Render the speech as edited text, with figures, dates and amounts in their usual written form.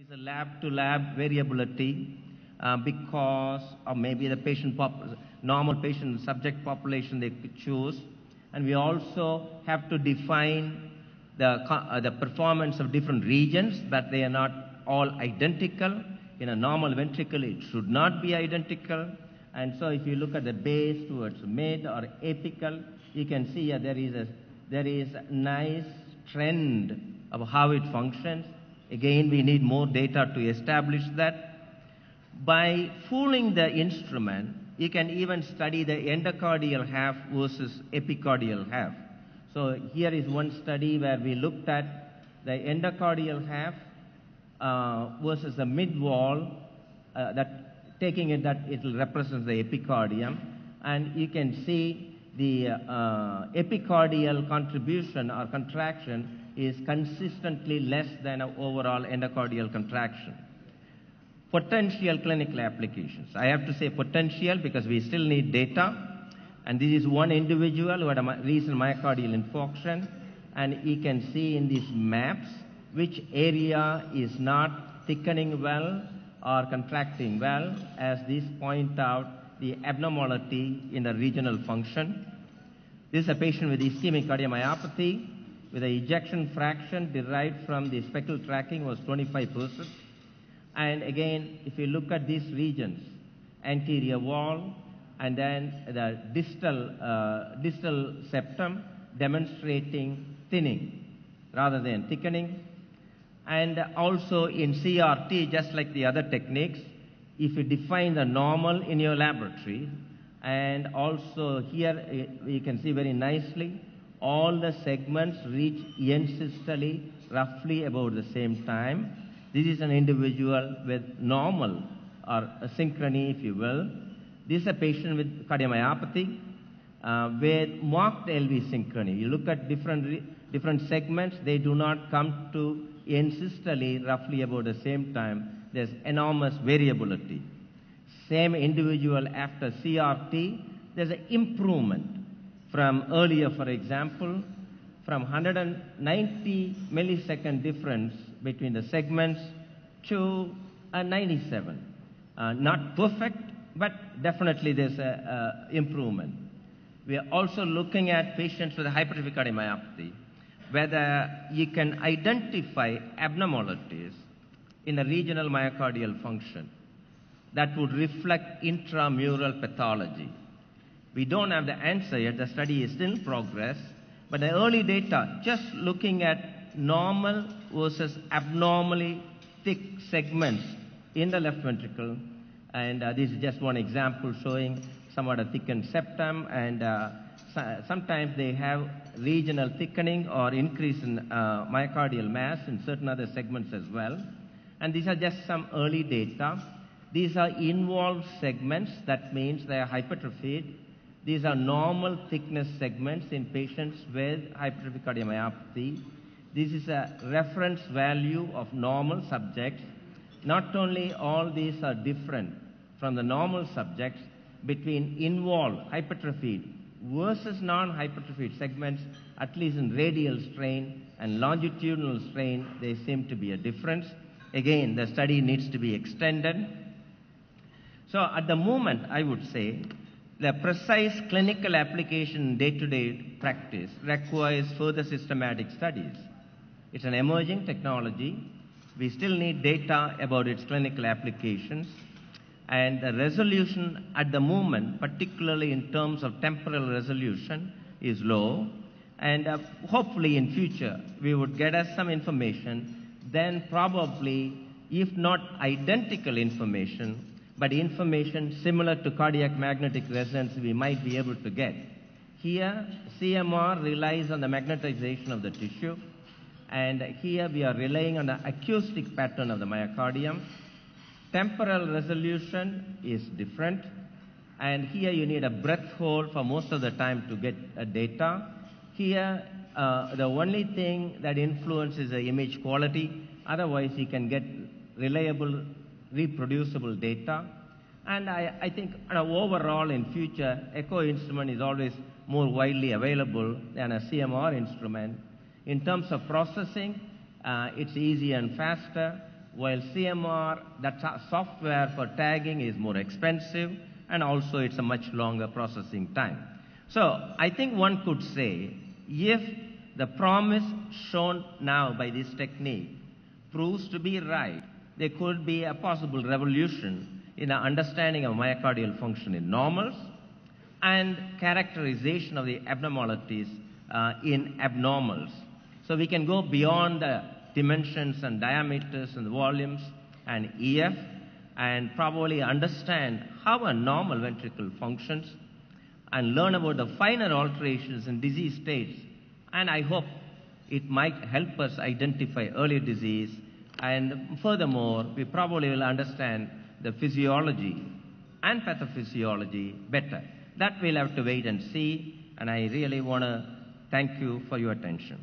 There is a lab-to-lab variability because of maybe the normal patient subject population they could choose, and we also have to define the performance of different regions, but they are not all identical. In a normal ventricle, it should not be identical. And so if you look at the base towards mid or apical, you can see there is a nice trend of how it functions. Again, we need more data to establish that. By fooling the instrument, you can even study the endocardial half versus epicardial half. So here is one study where we looked at the endocardial half versus the mid wall, taking it that it represents the epicardium, and you can see the epicardial contribution or contraction is consistently less than an overall endocardial contraction. Potential clinical applications. I have to say potential because we still need data. And this is one individual who had a recent myocardial infarction. And you can see in these maps which area is not thickening well or contracting well, as these point out the abnormality in the regional function. This is a patient with ischemic cardiomyopathy with an ejection fraction derived from the speckle tracking was 25%. And again, if you look at these regions, anterior wall and then the distal septum demonstrating thinning rather than thickening. And also in CRT, just like the other techniques, if you define the normal in your laboratory, and also here you can see very nicely, all the segments reach end systole roughly about the same time. This is an individual with normal or asynchrony, if you will. This is a patient with cardiomyopathy with marked LV synchrony. You look at different segments, they do not come to end systole roughly about the same time. There's enormous variability. Same individual after CRT, there's an improvement from earlier, for example, from 190 millisecond difference between the segments to a 97. Not perfect, but definitely there's an improvement. We are also looking at patients with hypertrophic cardiomyopathy, whether you can identify abnormalities in the regional myocardial function that would reflect intramural pathology. We don't have the answer yet. The study is still in progress. But the early data, just looking at normal versus abnormally thick segments in the left ventricle, and this is just one example showing somewhat a thickened septum, and sometimes they have regional thickening or increase in myocardial mass in certain other segments as well. And these are just some early data. These are involved segments, that means they are hypertrophied. These are normal thickness segments in patients with hypertrophic cardiomyopathy. This is a reference value of normal subjects. Not only all these are different from the normal subjects, between involved hypertrophied versus non-hypertrophied segments, at least in radial strain and longitudinal strain, there seems to be a difference. Again, the study needs to be extended. So at the moment, I would say, the precise clinical application in day-to-day practice requires further systematic studies. It's an emerging technology. We still need data about its clinical applications. And the resolution at the moment, particularly in terms of temporal resolution, is low. And hopefully in future, we would get us some information. Then probably, if not identical information, but information similar to cardiac magnetic resonance we might be able to get. Here, CMR relies on the magnetization of the tissue, and here we are relying on the acoustic pattern of the myocardium. Temporal resolution is different, and here you need a breath hold for most of the time to get data. Here, the only thing that influences the image quality, otherwise you can get reliable reproducible data. And I think overall in future, echo instrument is always more widely available than a CMR instrument. In terms of processing, it's easier and faster. while CMR, that software for tagging is more expensive, and also it's a much longer processing time. So I think one could say, if the promise shown now by this technique proves to be right, there could be a possible revolution in our understanding of myocardial function in normals and characterization of the abnormalities in abnormals. So we can go beyond the dimensions and diameters and volumes and EF and probably understand how a normal ventricle functions and learn about the finer alterations in disease states. And I hope it might help us identify early disease. And furthermore, we probably will understand the physiology and pathophysiology better. That we'll have to wait and see. And I really want to thank you for your attention.